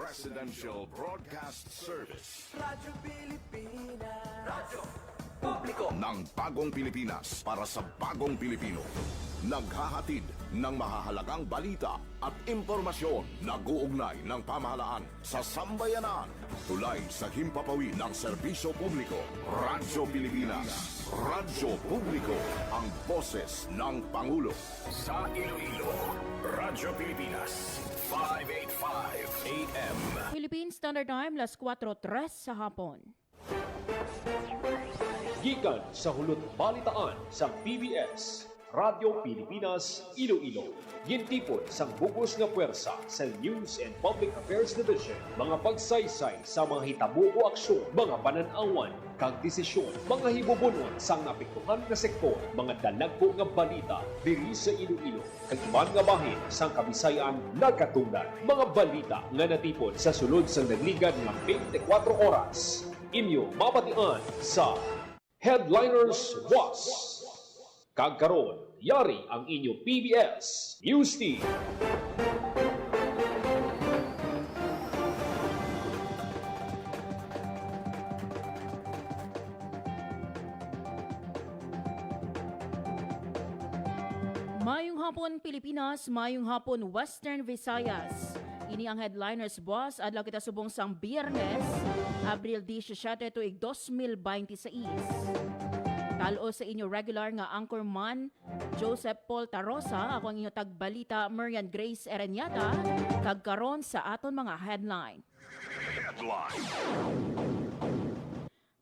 Presidential Broadcast Service. Radyo Pilipinas. Radyo Publiko Ng bagong Pilipinas para sa bagong Pilipino. Naghahatid ng mahahalagang balita at impormasyon na guugnay ng pamahalaan sa sambayanan. Tulay sa himpapawid ng serbisyo publiko. Radyo Pilipinas. Radyo Publiko. Ang boses ng Pangulo. Sa Iloilo, Radyo Pilipinas, 585 AM. Philippine Standard Time, las 4:03 sa hapon. Gikan sa hulot balitaan sa PBS, Radyo Pilipinas, Iloilo. Gintipon sang bugos nga puwersa sa News and Public Affairs Division. Mga pagsaysay sa mga hitabo o aksyon, mga pananawan, kag desisyon, mga hibubunon sang napiktuhan nga sektor, mga dalagko nga balita diri sa Iloilo. Kag iban nga bahin sang Kabisayan nagkatungdan. Mga balita nga natipon sa sulod sang nagligad nga 24 oras. Inyo mapatian sa Headliners Was. Kagkaroon, yari ang inyo PBS News Team. Mayong hapon Pilipinas, mayong hapon Western Visayas. Ini ang Headliners Boss, adlaw kita subong sang Biyernes, Abril 17 tuig 2026. Talo sa inyo regular nga anchorman Joseph Paul Tarosa, ako ang inyo tagbalita Marian Grace Erenyata, kagkaron sa aton mga headline. Headline.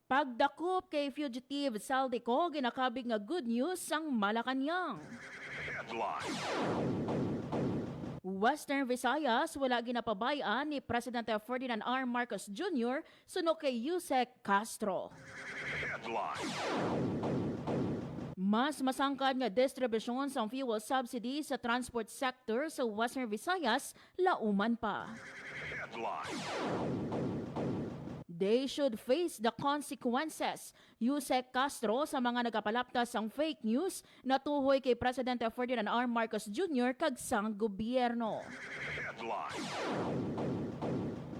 Pagdakop kay fugitive Saldico, ginakabig nga good news sang Malacanang. Headline. Western Visayas, wala ginapabayaan ni Presidente Ferdinand R. Marcos Jr. suno kay Yusek Castro. Headline. Mas masangkad nga distribusyon sa fuel subsidy sa transport sector sa Western Visayas, lauman pa. Headline. They should face the consequences. Yusek Castro sa mga nagapalaptas ang fake news na tuhoy kay Presidente Ferdinand R. Marcos Jr. kag sang gobyerno. Headline.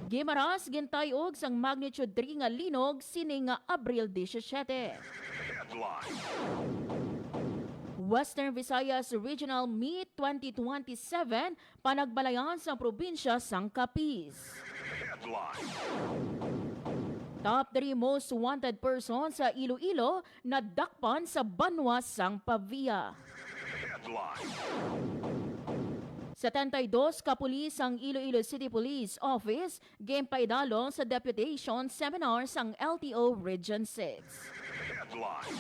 Gimaras gintayog sang magnitude 3 nga linog sining nga Abril 17. Headline. Western Visayas Regional Meet 2027 panagbalayan sa probinsya sang Capiz. Headline. Top 3 most wanted person sa Iloilo na dakpan sa banwa sang Pavia. Headline. 72 ka pulis ang Iloilo City Police Office gimpaidalong sa deputation seminar sang LTO Region 6. Headline.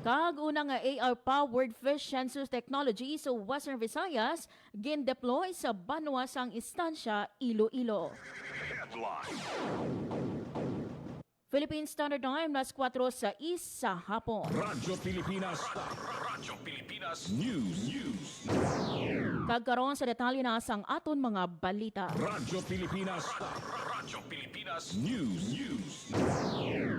Kag una nga AR-powered fish census technology sa Western Visayas gin-deploy sa banwa sang istansya Iloilo. Headline. Philippine Standard Time, las 4 sa isa hapon. Radyo Pilipinas. Radyo Pilipinas News. Kagkaroon sa detalye na sang aton mga balita. Radyo Pilipinas. Radyo Pilipinas News.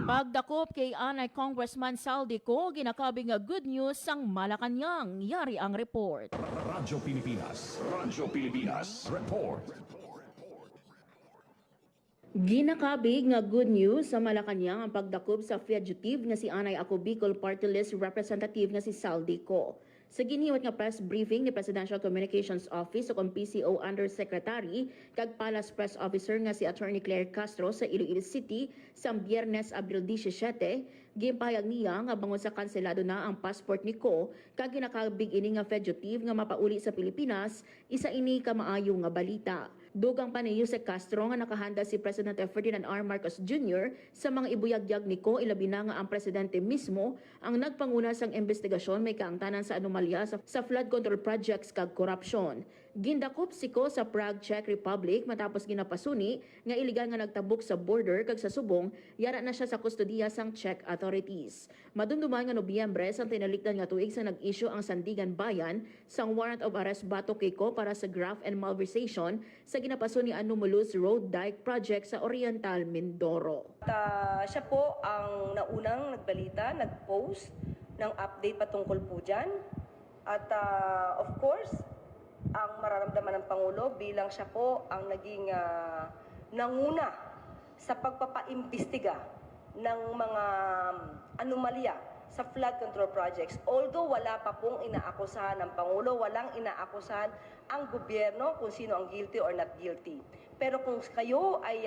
Pagdakop kay Anay Congressman Saldico, ginakabing nga good news sang Malacanang. Yari ang report. Radyo Pilipinas. Radyo Pilipinas Report. Ginakabig nga good news sa Malacanang ang pagdakop sa fugitive nga si Anay Ako Bicol Party List Representative nga si Saldico. Sa giniwat nga press briefing ni Presidential Communications Office o PCO Undersecretary kag Palace Press Officer nga si Attorney Claire Castro sa Iloilo City sa Biyernes Abril 17, gimpahayag niya nga bangon sa kanselado na ang passport ni Ko kag ginakabig ini nga fugitive nga mapauli sa Pilipinas, isa ini ka maayo nga balita. Dugang pa ni Yusek Castro nga nakahanda si Presidente Ferdinand R. Marcos Jr. sa mga ibuyagyag ni Ko, ilabi na nga ang presidente mismo ang nagpanguna sang investigasyon may kaangtanan sa anomalya sa flood control projects kag korupsyon. Gindakop si Ko sa Prague, Czech Republic matapos ginapasuni nga iligal nga nagtabok sa border kag sa subong, yara na siya sa kustodiya sang Czech authorities. Madumduman nga Nobyembre sang tinalikdan nga tuig sa nag-issue ang Sandigan Bayan sang warrant of arrest batok kay Ko para sa graft and malversation sa ginapasuni Anumulus Road Dike Project sa Oriental Mindoro. Siya po ang naunang nagbalita, nag-post ng update patungkol po dyan. At of course, ang mararamdaman ng Pangulo bilang siya po ang naging nanguna sa pagpapaimbestiga ng mga anomalya sa flood control projects. Although wala pa pong inaakusahan ng Pangulo, walang inaakusahan ang gobyerno kung sino ang guilty or not guilty. Pero kung kayo ay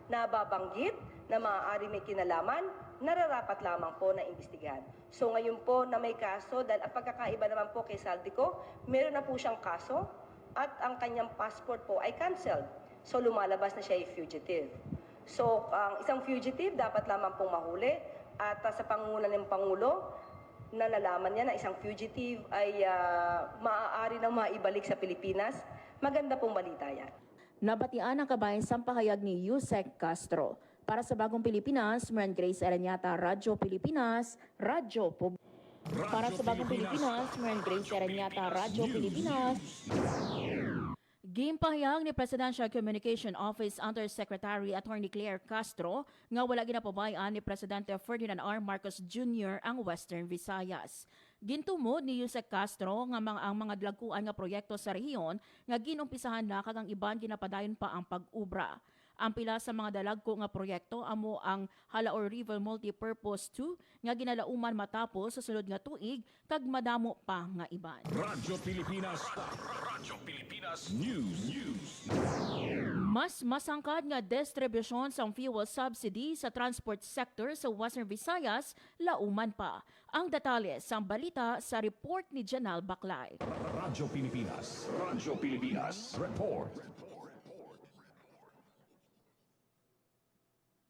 nababanggit na maaari may kinalaman, nararapat lamang po na imbestigahan. So ngayon po na may kaso, dahil ang pagkakaiba naman po kay Saldico, meron na po siyang kaso at ang kanyang passport po ay canceled. So lumalabas na siya ay fugitive. So ang isang fugitive dapat lamang pong mahuli at sa pangunguna ng Pangulo, na nalaman niya na isang fugitive ay maaari nang maibalik sa Pilipinas. Maganda pong balita yan. Nabatian ang kabayan sa pahayag ni Yusek Castro. Para sa Bagong Pilipinas, Maran Grace Arañata, Radyo Pilipinas, Radyo Para sa Bagong Pilipinas, Maran Grace Arañata, Radyo Pilipinas. Gimpahayag ni Presidential Communication Office Undersecretary Attorney Claire Castro nga wala ginapabayan ni Presidente Ferdinand R. Marcos Jr. ang Western Visayas. Gintumod ni Yusek Castro nga ang mga dalaguan nga proyekto sa rehiyon nga ginumpisahan na kag ang iban ginapadayon pa ang pag-ubra. Ang pila sa mga dalagko nga proyekto amo ang Halaor River Multipurpose 2 nga ginalauman matapos sa sulod nga tuig kag madamo pa nga iban. Radyo Pilipinas. Radyo Pilipinas News. Mas masangkad nga distribusyon sa fuel subsidy sa transport sector sa Western Visayas lauman pa. Ang detalye sa balita sa report ni Janal Baclay. Radyo Pilipinas. Radyo Pilipinas. Report.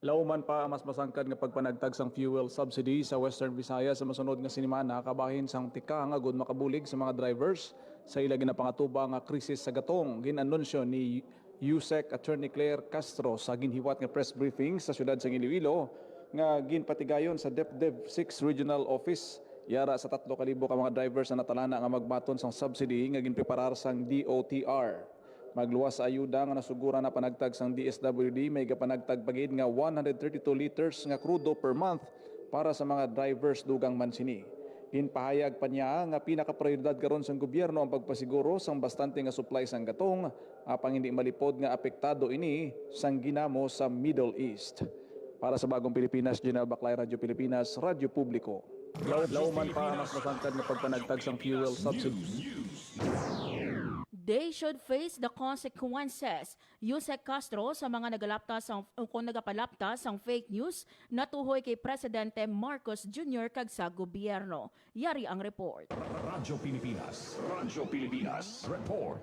Lauman pa ang mas masangkad nga pagpanagtag sang fuel subsidy sa Western Visayas sa masunod nga sinimana kabahin sang tika nga gud makabulig sa mga drivers sa ila ginapangatuba nga krisis sa gatong. Ginanunsyo ni Yusek Attorney Claire Castro sa ginhiwat nga press briefing sa syudad sa Iloilo nga ginpatigayon sa DepDev 6 Regional Office yara sa 3,000 ka mga drivers na natalana nga magbaton sang subsidy nga ginpreparar sang DOTR. Magluwas sa ayuda nga nasugura na panagtag sang DSWD may gapanagtag pagid nga 132 liters nga krudo per month para sa mga drivers dugang mansini. Ginpahayag pa niya nga pinaka-prioridad karon sang gobyerno ang pagpasiguro sang bastante nga supply sang gatong apang hindi malipod nga apektado ini sang ginamo sa Middle East. Para sa Bagong Pilipinas, Janal Baclay, Radyo Pilipinas, Radyo Publiko. Lauman pa ang mas masangkad nga pagpanagtag sang fuel subsidy. They should face the consequences. Yusek Castro sa mga nagapalapta sang fake news natuhoy kay Presidente Marcos Jr. kag sa gobyerno. Yari ang report. Radyo Pilipinas. Radyo Pilipinas. Report.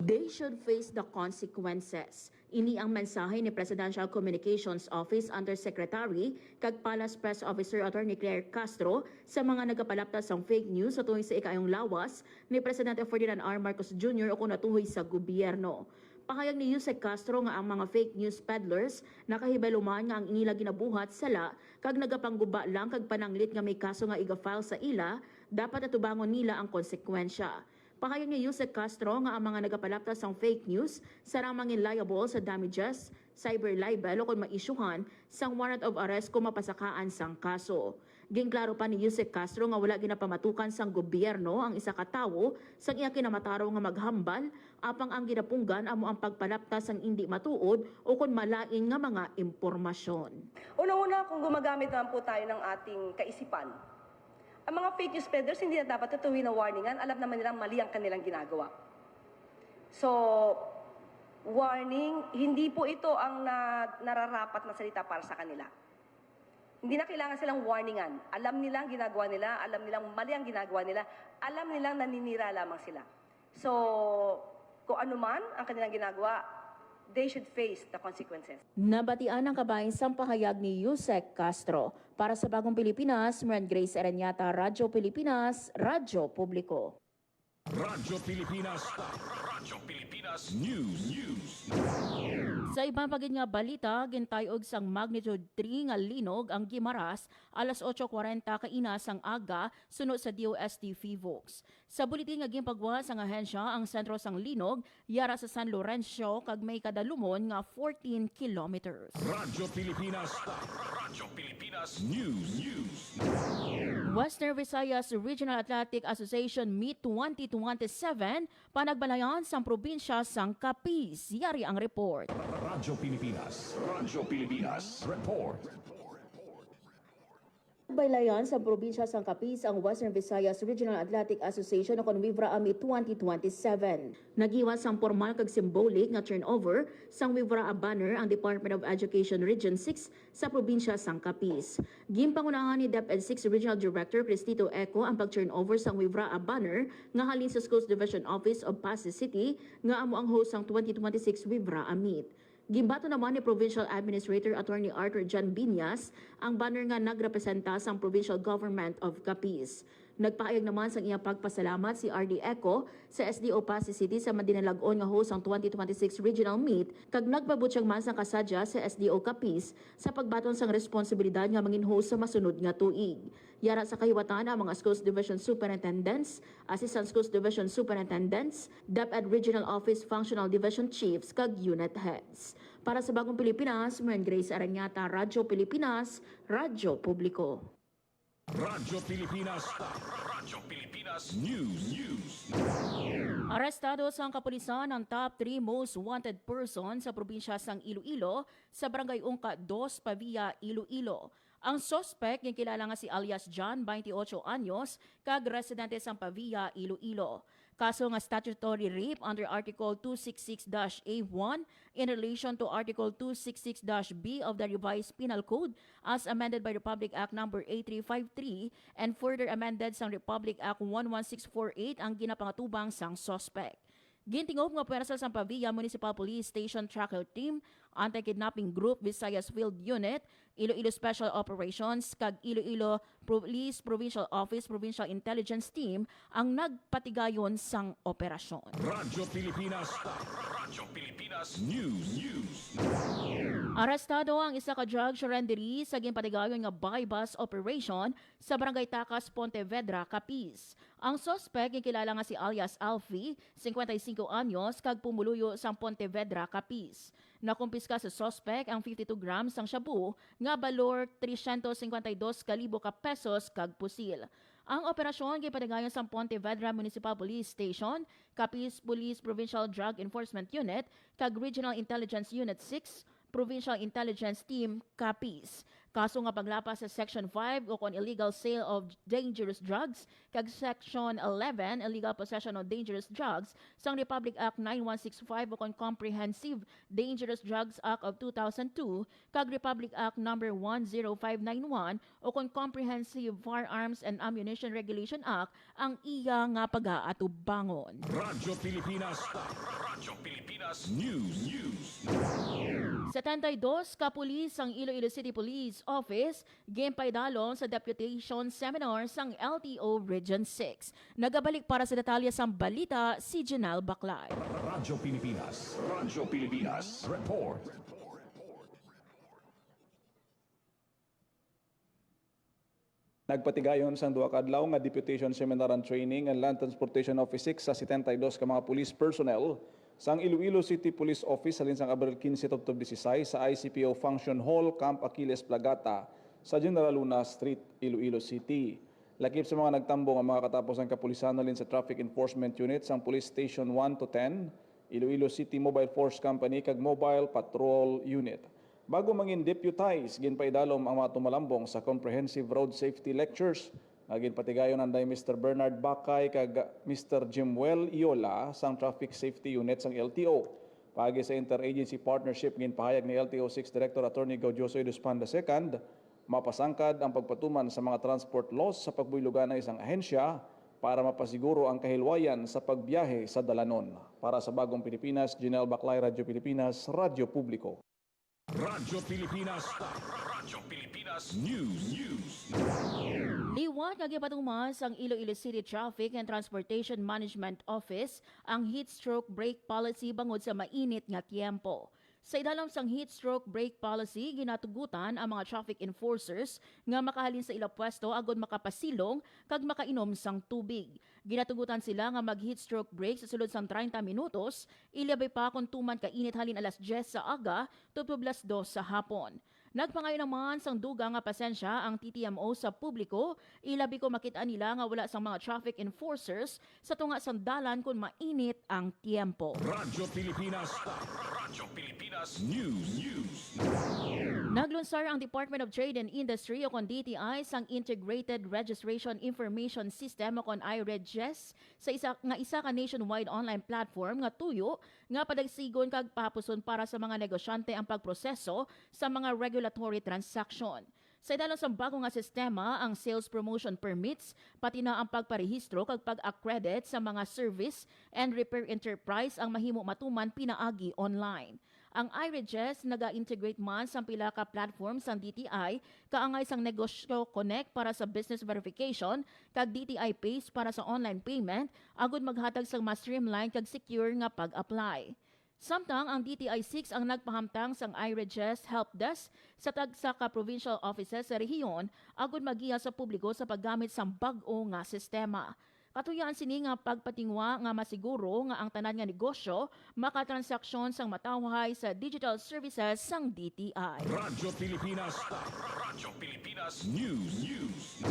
They should face the consequences. Ini ang mensahe ni Presidential Communications Office Undersecretary kag Palace Press Officer Attorney Claire Castro sa mga nagapalaptas ng fake news sa tuwing sa ikayong lawas ni Presidente Ferdinand R. Marcos Jr. o kung natuhoy sa gobyerno. Pahayag ni Yusek Castro nga ang mga fake news peddlers nakahibaluman nga ang inila ginabuhat sala kag nagapangguba lang kag pananglit nga may kaso nga iga-file sa ila, dapat atubangon nila ang konsekwensya. Pahayag ni Yusek Castro nga ang mga nagapalaptas ng fake news saramangin liable sa damages, cyber libel o kung maisyuhan sang warrant of arrest kung mapasakaan sang kaso. Ginklaro pa ni Yusek Castro nga wala ginapamatukan sang gobyerno ang isa ka tawo sang iya kinamataraw nga maghambal apang ang ginapunggan amo ang pagpalaptas sang indi matuod o kung malain nga mga impormasyon. Una-una, kung gumagamit naman po tayo ng ating kaisipan, ang mga fake news spreaders hindi na dapat tutuwin na warningan, alam naman nilang mali ang kanilang ginagawa. So, warning, hindi po ito ang nararapat na salita para sa kanila. Hindi na kailangan silang warningan. Alam nilang ginagawa nila, alam nilang mali ang ginagawa nila, alam nilang naninira lamang sila. So, kung ano man ang kanilang ginagawa, they should face the consequences. Nabatian ang kabayan sa pahayag ni Yusek Castro. Para sa Bagong Pilipinas, Maran Grace Arañata, Radyo Pilipinas, Radyo Publiko. Radyo Pilipinas. Radyo Pilipinas News. Sa ibang pagid nga balita, gintayog sang magnitude 3 nga linog ang Gimaras alas 8:40 kaina sang aga sunod sa DOST Fivox. Sa buletin nga gimpagwas ang ahensya ang sentro sang linog yara sa San Lorenzo kag may kadalumon nga 14 kilometers. Radyo Pilipinas. Radyo Pilipinas News. Western Visayas Regional Athletic Association Meet 2027 panagbalayan sang probinsya sang Capiz. Yari ang report. Radyo Pilipinas. Radyo Pilipinas Report. Baylayan sa probinsya sang Capiz ang Western Visayas Regional Athletic Association o Convivra Ami 2027. Nagiwas sang formal kag symbolic nga turnover sang Wivra banner ang Department of Education Region 6 sa probinsya sang Capiz. Ginpangunahan ni DepEd 6 Regional Director Cristito Eco ang pag-turnover sang Wivra banner nga halin sa Schools Division Office of Pasay City nga amo ang host sang 2026 Wivra Meet. Gimbato naman ni Provincial Administrator Attorney Arthur John Binyas ang banner nga nagrepresenta sang Provincial Government of Capiz. Nagpaayag naman sang iyang pagpasalamat si RD Eco sa SDO Pasay City sa madinalag-on nga host ang 2026 Regional Meet kag nagpabutyag man sang kasadya sa SDO Capiz sa pagbaton sang responsibilidad nga mangin host sa masunod nga tuig. Yara sa kahiwatan ang mga Schools Division Superintendents, Assistant Schools Division Superintendents, DepEd Regional Office Functional Division Chiefs kag Unit Heads. Para sa Bagong Pilipinas, Maren Grace Aranyata, Radyo Pilipinas, Radyo Publiko. Radyo Pilipinas. Radyo Pilipinas News. Arestado sa kapulisan ang top 3 most wanted person sa probinsya sang Iloilo sa Barangay Ungka 2, Pavia, Iloilo. Ang suspect yung kilala nga si alias John, 28 anyos, kag residente sang Pavia, Iloilo. Kaso nga statutory rape under Article 266-A1 in relation to Article 266-B of the Revised Penal Code as amended by Republic Act No. 8353 and further amended sang Republic Act 11648 ang ginapangatubang sang suspect. Gintingog nga pwersas sa Pavia Municipal Police Station Tracker Team, Anti-Kidnapping Group, Visayas Field Unit, Iloilo Special Operations, kag Iloilo Police Provincial Office Provincial Intelligence Team ang nagpatigayon sang operasyon. Radyo Pilipinas. Radyo Pilipinas News. Arestado ang isa ka drug surrendery sa ginpatigayon nga buy-bus operation sa Barangay Takas, Pontevedra, Capiz. Ang suspect yung kilala nga si alias Alfie, 55 anyos, kag pumuluyo sa Pontevedra, Capiz. Nakumpiska sa suspect ang 52 grams sang shabu nga balor 352,000 ka pesos kag pusil. Ang operasyon gipatigayon sa Pontevedra Municipal Police Station, Capiz Police Provincial Drug Enforcement Unit, kag Regional Intelligence Unit 6, Provincial Intelligence Team, Capiz. Kaso nga paglapas sa Section 5 o kon illegal sale of dangerous drugs kag Section 11 illegal possession of dangerous drugs sang Republic Act 9165 o kon Comprehensive Dangerous Drugs Act of 2002 kag Republic Act No. 10591 o kon Comprehensive Firearms and Ammunition Regulation Act ang iya nga pag-aatubangon. Radyo Pilipinas. Radyo Pilipinas News. 72 ka pulis ang Iloilo City Police Office gimpaydalon sa deputation seminar sang LTO Region 6. Nagabalik para sa detalye sang balita si Janelle Baclay. Radyo Pilipinas. Radyo Pilipinas Report. Nagpatigayon sang duha ka adlaw nga deputation seminar and training and Land Transportation Office 6 sa 72 ka mga police personnel sang Iloilo City Police Office halin sang Abril 15 October 16 sa ICPO Function Hall, Camp Aquiles Plagata sa General Luna Street, Iloilo City. Lakip sa mga nagtambong ang mga katapos ng kapulisan halin sa Traffic Enforcement Unit sang Police Station 1 to 10, Iloilo City Mobile Force Company kag Mobile Patrol Unit. Bago mangin deputize, ginpaidalom ang mga tumalambong sa Comprehensive Road Safety Lectures. Naging patigayon anday Mr. Bernard Bakay kag Mr. Jimwell Iola sang Traffic Safety Unit sang LTO. Pagi sa interagency partnership ginpahayag ni LTO 6 Director Attorney Gaudioso Iduspanda II, mapasangkad ang pagpatuman sa mga transport laws sa pagbuylugan ng isang ahensya para mapasiguro ang kahilwayan sa pagbiyahe sa dalanon. Para sa Bagong Pilipinas, Janelle Baclay, Radyo Pilipinas, Radyo Publiko. Radyo Pilipinas. Radyo Pilipinas News. Liwat nga gipatuman sang Iloilo City Traffic and Transportation Management Office ang heat stroke brake policy bangod sa mainit nga tiempo. Sa idalam sang heat stroke brake policy, ginatugutan ang mga traffic enforcers nga makahalin sa ila pwesto agod makapasilong kag makainom sang tubig. Ginatugutan sila nga mag heat stroke break sa sulod sang 30 minutos, ilabay pa kung tuman kainit halin alas 10 sa aga, tublas 2 sa hapon. Nagpangayo naman sang duga nga pasensya ang TTMO sa publiko, ilabi ko makita nila nga wala sang mga traffic enforcers sa tunga sang dalan kung mainit ang tiempo. Radyo Pilipinas. Radyo Pilipinas News. Naglunsar ang Department of Trade and Industry o kon DTI sang Integrated Registration Information System o kon IREGIS sa isa ka nationwide online platform nga tuyo nga padagsigon kag papuson para sa mga negosyante ang pagproseso sa mga regulatory transaction. Sa idalon sa bago nga sistema, ang sales promotion permits, pati na ang pagparehistro kag pag-accredit sa mga service and repair enterprise ang mahimo matuman pinaagi online. Ang iRegis naga-integrate man sa pila ka platform sa DTI, kaangay sang Negosyo Connect para sa business verification, kag DTI Pays para sa online payment, agud maghatag sang mas streamline kag secure nga pag-apply. Samtang ang DTI-6 ang nagpahamtang sang iRegis Help Desk sa tagsa ka provincial offices sa rehiyon agud magiya sa publiko sa paggamit sang bag-o nga sistema. Katuyaan sini nga pagpatingwa nga masiguro nga ang tanan nga negosyo makatransaksyon sang matawhay sa digital services sang DTI. Radyo Pilipinas. Radyo Pilipinas News.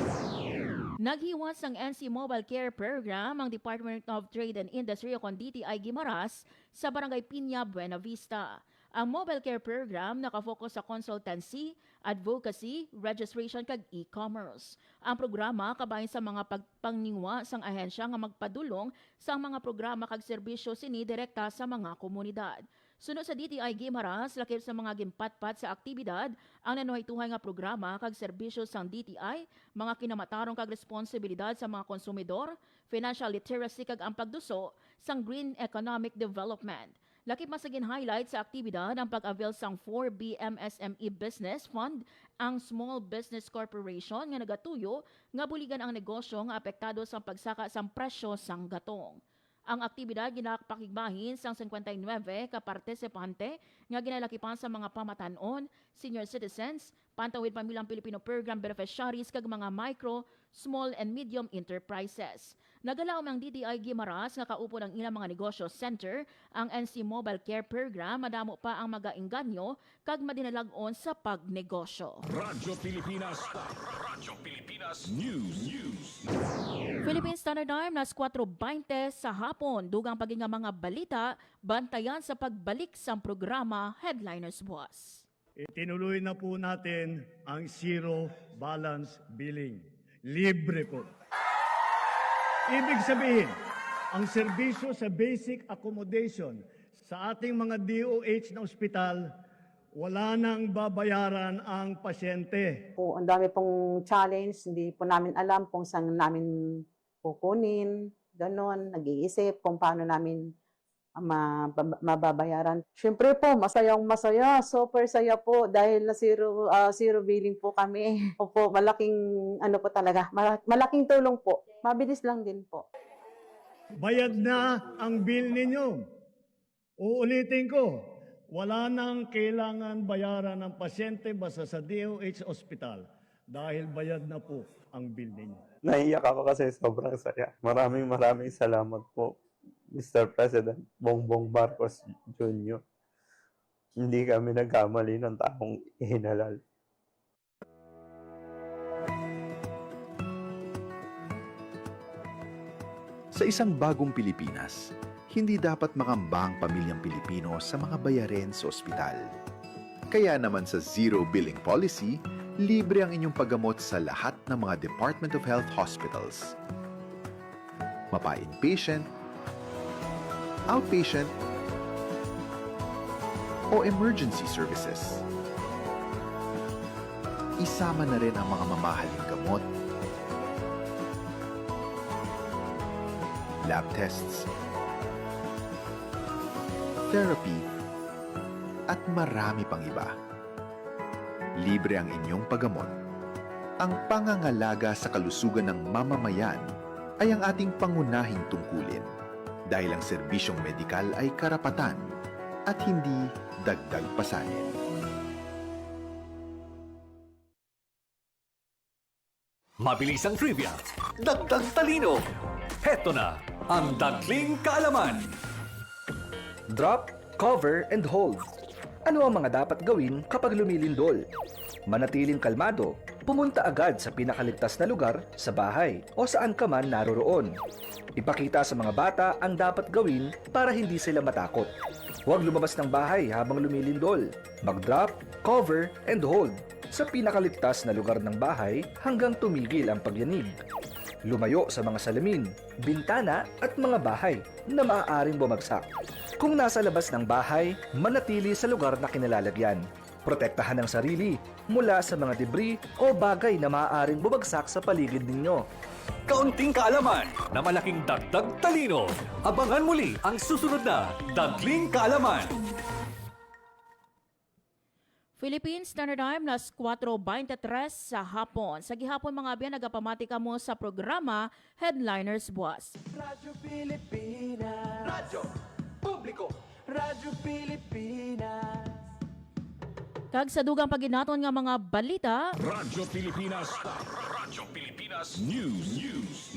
Naghiwas ang NC Mobile Care Program ang Department of Trade and Industry o kon DTI Guimaras sa Barangay Piña, Buena Vista. Ang Mobile Care Program nakafocus sa consultancy, advocacy, registration kag e-commerce. Ang programa kabahin sa mga pagpangningwa sang ahensya nga magpadulong sa mga programa kag serbisyo sini direkta sa mga komunidad. Sunod sa DTI Guimaras, lakip sa mga gimpatpat sa aktibidad ang nanuhay-tuhay nga programa kag serbisyo sang DTI, mga kinamatarong kag responsibilidad sa mga konsumidor, financial literacy kag ang pagduso sang green economic development. Lakip masagin highlight sa aktibidad ang pag-avail sang 4B MSME Business Fund, ang Small Business Corporation nga nagatuyo nga buligan ang negosyo nga apektado sa pagsaka sang presyo sang gatong. Ang aktibidad ginapakigbahin sang 59 ka partisipante nga ginalakipan sa mga pamatanon, senior citizens, Pantawid Pamilyang Pilipino Program beneficiaries kag mga micro, small and medium enterprises. Nagalaom ang DTI Guimaras nga kaupo ng ilang mga negosyo center, ang NC Mobile Care Program, madamo pa ang magainganyo kag madinalag-on sa pagnegosyo. Radyo Pilipinas. Radyo Pilipinas News. Philippine Standard Time nas 4:20 sa hapon. Dugang paging mga balita, bantayan sa pagbalik sa programa Headliners Boss. Itinuloy na po natin ang zero balance billing. Libre po. Ibig sabihin, ang serbisyo sa basic accommodation sa ating mga DOH na ospital, wala nang babayaran ang pasyente. Po, ang dami pong challenge, hindi po namin alam kung saan namin kukunin, ganon, nag-iisip kung paano namin mababayaran. Siyempre po, masaya, super saya po dahil na zero billing po kami. Opo, malaking ano po talaga, malaking tulong po. Mabilis lang din po. Bayad na ang bill ninyo. Uulitin ko, wala nang kailangan bayaran ng pasyente basta sa DOH Hospital dahil bayad na po ang bill ninyo. Naiyak ako kasi sobrang saya. Maraming salamat po, Mr. President Bongbong Marcos Jr. Hindi kami nagkamali ng taong ihinalal. Sa isang bagong Pilipinas, hindi dapat makamba ang pamilyang Pilipino sa mga bayarin sa ospital. Kaya naman sa Zero Billing Policy, libre ang inyong paggamot sa lahat ng mga Department of Health hospitals. Mapa-inpatient, outpatient, o emergency services. Isama na rin ang mga mamahaling gamot, lab tests, therapy, at marami pang iba. Libre ang inyong paggamot. Ang pangangalaga sa kalusugan ng mamamayan ay ang ating pangunahing tungkulin dahil ang serbisyong medikal ay karapatan at hindi dagdag pasanin. Mabilis ang trivia, dagdag talino. Heto na ang Dagling Kaalaman. Drop, cover, and hold. Ano ang mga dapat gawin kapag lumilindol? Manatiling kalmado, pumunta agad sa pinakaligtas na lugar sa bahay o saan ka man naroroon. Ipakita sa mga bata ang dapat gawin para hindi sila matakot. Huwag lumabas ng bahay habang lumilindol. Mag-drop, cover, and hold sa pinakaligtas na lugar ng bahay hanggang tumigil ang pagyanig. Lumayo sa mga salamin, bintana at mga bahay na maaaring bumagsak. Kung nasa labas ng bahay, manatili sa lugar na kinalalagyan. Protektahan ang sarili mula sa mga debris o bagay na maaaring bumagsak sa paligid ninyo. Kaunting kaalaman na malaking dagdag talino. Abangan muli ang susunod na Dagling Kaalaman. Philippines Standard Time nas 4:23 sa hapon. Sa gihapon mga biyan nagapamatika mo sa programa Headliners Buwas. Radyo Pilipinas. Radyo Publiko. Radyo Pilipinas. Kag sa dugang paginaton nga mga balita, Radyo Pilipinas. Radyo Pilipinas News.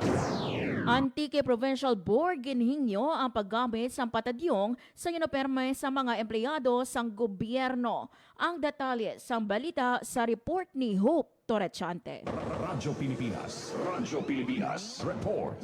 Antique Provincial Board ginhingyo ang paggamit sa patadyong sa yinoperme sa mga empleyado sang gobyerno. Ang detalye sa balita sa report ni Hope Torrechante. Radyo Pilipinas. Radyo Pilipinas Report.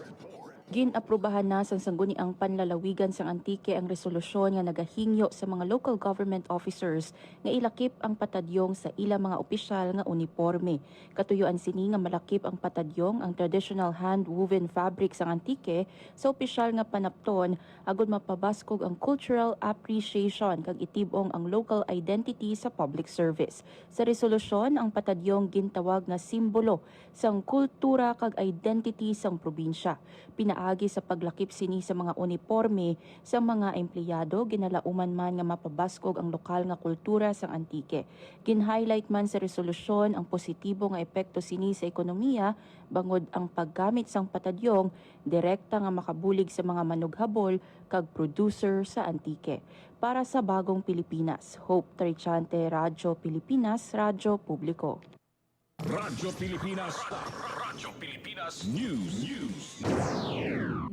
Ginaprubahan na sa sangguniang panlalawigan sang Antique ang resolusyon nga nagahingyo sa mga local government officers nga ilakip ang patadyong sa ilang mga opisyal nga uniforme. Katuyuan sini nga malakip ang patadyong ang traditional hand-woven fabric sang Antique sa opisyal nga panapton agud mapabaskog ang cultural appreciation kag itibong ang local identity sa public service. Sa resolusyon, ang patadyong gintawag nga simbolo sang kultura kag identity sang probinsya. Pinaagi sa paglakip sini sa mga uniforme sa mga empleyado, ginalauman man nga mapabaskog ang lokal nga kultura sang Antique. Gin-highlight man sa resolusyon ang positibo nga epekto sini sa ekonomiya bangod ang paggamit sang patadyong direkta nga makabulig sa mga manughabol kag producer sa Antique. Para sa Bagong Pilipinas, Hope Torrechante, Radyo Pilipinas, Radyo Publiko. Radyo Pilipinas. Radyo Pilipinas News.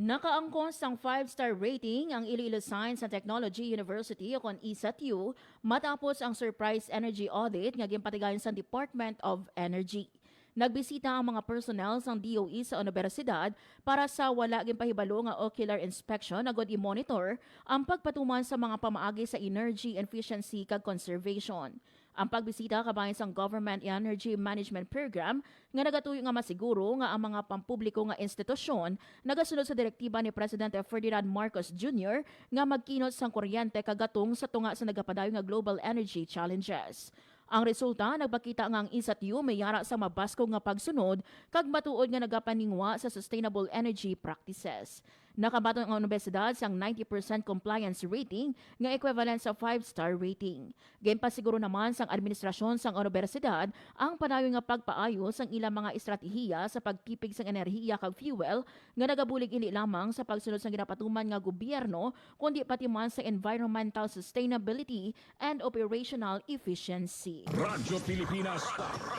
Nakaangkon sang 5-star rating ang Iloilo Science and Technology University o kon ISATU matapos ang surprise energy audit nga ginpatigayon sa Department of Energy. Nagbisita ang mga personnel sang DOE sa universidad para sa wala ginpahibalo nga ocular inspection agud i-monitor ang pagpatuman sa mga pamaagi sa energy efficiency kag conservation. Ang pagbisita kabahin sang Government Energy Management Program nga nagatuyo nga masiguro nga ang mga pampubliko nga institusyon nagasunod sa direktiba ni Presidente Ferdinand Marcos Jr. nga magkinot sang kuryente kagatong sa tunga sa nagapadayon nga global energy challenges. Ang resulta, nagpakita nga ang ISATU may yara sa mabaskog nga pagsunod kag matuod nga nagapaningwa sa sustainable energy practices. Nakabaton ang universidad sang 90% compliance rating nga equivalent sa 5-star rating. Ginpasiguro naman sang administrasyon sang universidad ang panayon nga pagpaayo sang ilang mga estratehiya sa pagtipig sang enerhiya kag fuel nga nagabulig ini lamang sa pagsunod sang ginapatuman nga gobyerno kundi pati man sa environmental sustainability and operational efficiency. Radyo Pilipinas.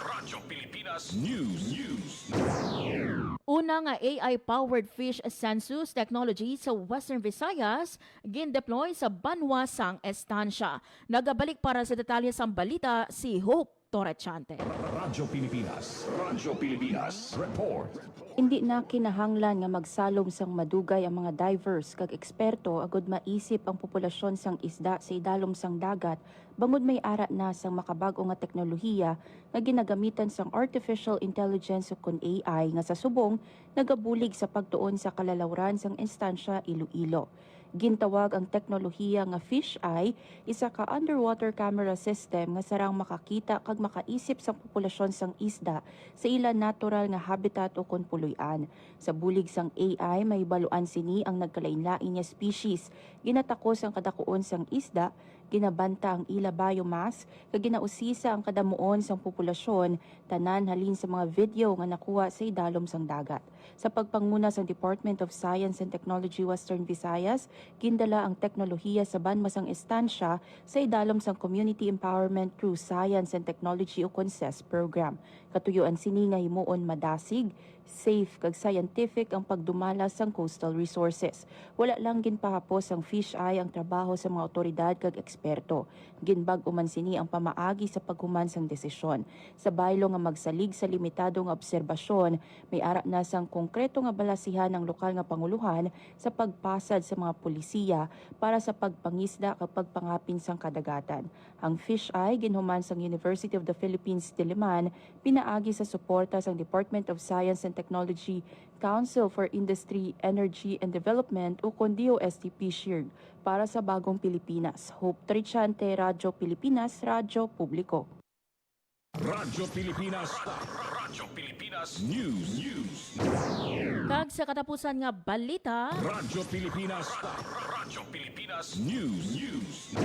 Radyo Pilipinas News. Una nga AI-powered fish census technology sa Western Visayas gin-deploy sa Banwa sang estansya. Nagabalik para sa detalye sa balita si Hope Torrechante. Radyo Pilipinas. Radyo Pilipinas Report. Hindi na kinahanglan nga magsalom sang madugay ang mga divers kag eksperto agud maisip ang populasyon sang isda sa idalom sang dagat bangod may ara na sang makabag-o nga teknolohiya nga ginagamitan sang artificial intelligence o kon AI nga sa subong nagabulig sa pagtuon sa kalalawran sang instansya Iloilo. Gintawag ang teknolohiya nga fish eye, isa ka underwater camera system nga sarang makakita kag makaisip sa populasyon sang isda sa ilang natural nga habitat o kon puloy-an. Sa bulig sang AI, may baluan sini ang nagkalain-lain nga species. Ginatakos ang kadakuon sang isda, ginabanta ang ila biomass, kag ginausisa ang kadamuon sang populasyon, tanan halin sa mga video nga nakuha sa idalom sang dagat. Sa pagpanguna sa Department of Science and Technology Western Visayas, gindala ang teknolohiya sa banmasang estansya sa idalom sang Community Empowerment through Science and Technology o CONSES program. Katuyuan sini nga himuon madasig, safe kag scientific ang pagdumala sang coastal resources. Wala lang ginpahapos ang fish eye ang trabaho sa mga otoridad kag eksperto. Ginbag uman sini ang pamaagi sa paghuman sang desisyon. Sa baylo nga magsalig sa limitado nga obserbasyon, may ara na sang konkreto nga balasihan ng lokal nga panguluhan sa pagpasad sa mga polisiya para sa pagpangisda kag pagpangapin sang kadagatan. Ang fish eye ginhuman sang University of the Philippines Diliman, pinaagi sa suporta sang Department of Science and Technology, Council for Industry, Energy and Development o kundi STP SHIRG para sa Bagong Pilipinas. Hope Trichante, Radyo Pilipinas, Radyo Publiko. Radyo Pilipinas. Radyo Pilipinas News. Kag sa katapusan nga balita, Radyo Pilipinas. Radyo Pilipinas News.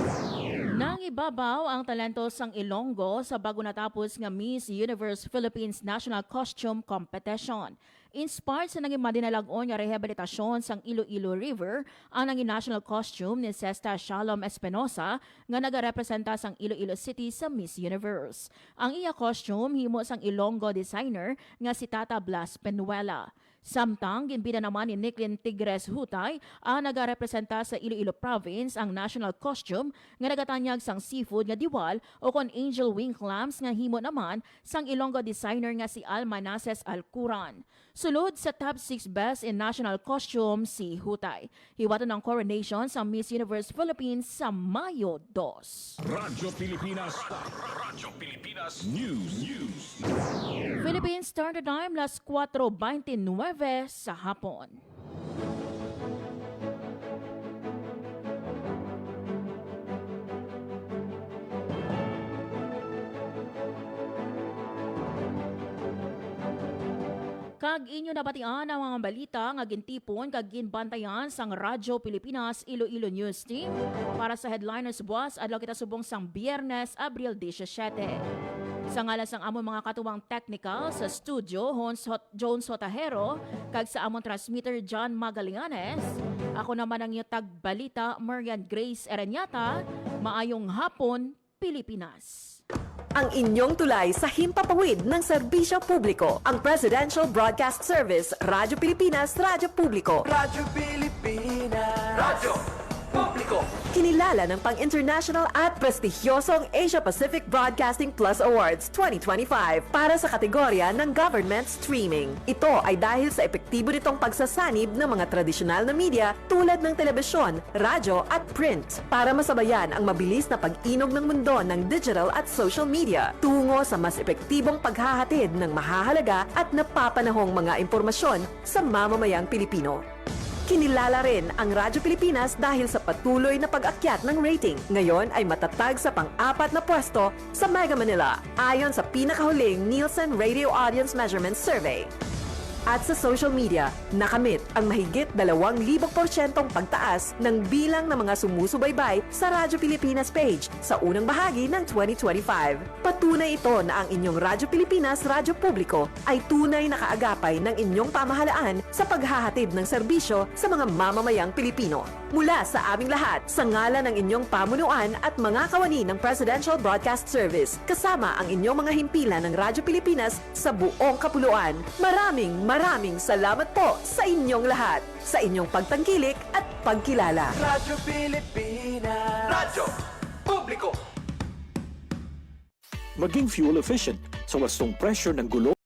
nang ibabaw ang talento sang Ilonggo sa bago natapos nga Miss Universe Philippines National Costume Competition. Inspired sa naging madinalagon nga rehabilitasyon sang Iloilo River, ang naging national costume ni Sesta Shalom Espinosa nga nagarepresenta sang Iloilo City sa Miss Universe. Ang iya costume himo sang Ilonggo designer nga si Tata Blas Penuela. Samtang ginbida naman ni Nicklin Tigres Hutay ang nagarepresenta sa Iloilo Province ang national costume nga nagatanyag sang seafood nga diwal o kon angel wing clams nga himo naman sang Ilonggo designer nga si Al Manases Alcuran. Sulod sa top 6 best in national costume si Hutay. Hiwato ng coronation sa Miss Universe Philippines sa Mayo 2. Radyo Pilipinas. Radyo Pilipinas News. Philippines Standard Time, las 4:29 sa hapon. Kag inyo nabatian ang mga balita nga gintipon kag ginbantayan sang Radyo Pilipinas Iloilo News Team para sa headliners buwas adlaw kita subong sang Biyernes, Abril 17. Sa ngalan sang amon mga katuwang technical sa studio, Jones Sotahero, kag sa amon transmitter John Magallanes, ako naman ang iyong tagbalita Marian Grace Ereñata. Maayong hapon, Pilipinas. Ang inyong tulay sa himpapawid ng serbisyo publiko, ang Presidential Broadcast Service, Radyo Pilipinas, Radyo Publiko. Radyo Pilipinas. Radyo Publiko. Kinilala ng pang-international at prestigyosong Asia Pacific Broadcasting Plus Awards 2025 para sa kategorya ng Government Streaming. Ito ay dahil sa epektibo nitong pagsasanib ng mga tradisyonal na media tulad ng telebisyon, radyo at print para masabayan ang mabilis na pag-inog ng mundo ng digital at social media tungo sa mas epektibong paghahatid ng mahahalaga at napapanahong mga impormasyon sa mamamayang Pilipino. Kinilala rin ang Radyo Pilipinas dahil sa patuloy na pag-akyat ng rating. Ngayon ay matatag sa pang-4 na pwesto sa Mega Manila ayon sa pinakahuling Nielsen Radio Audience Measurement Survey. At sa social media, nakamit ang mahigit 2,000% pagtaas ng bilang ng mga sumusubaybay sa Radyo Pilipinas page sa unang bahagi ng 2025. Patunay ito na ang inyong Radyo Pilipinas Radyo Publiko ay tunay na kaagapay ng inyong pamahalaan sa paghahatid ng serbisyo sa mga mamamayang Pilipino. Mula sa aming lahat, sa ngalan ng inyong pamunuan at mga kawani ng Presidential Broadcast Service, kasama ang inyong mga himpilan ng Radyo Pilipinas sa buong kapuluan. Maraming salamat po sa inyong lahat, sa inyong pagtangkilik at pagkilala. Radyo Pilipinas. Radyo Publiko. Maging fuel efficient sa wastong pressure ng gulo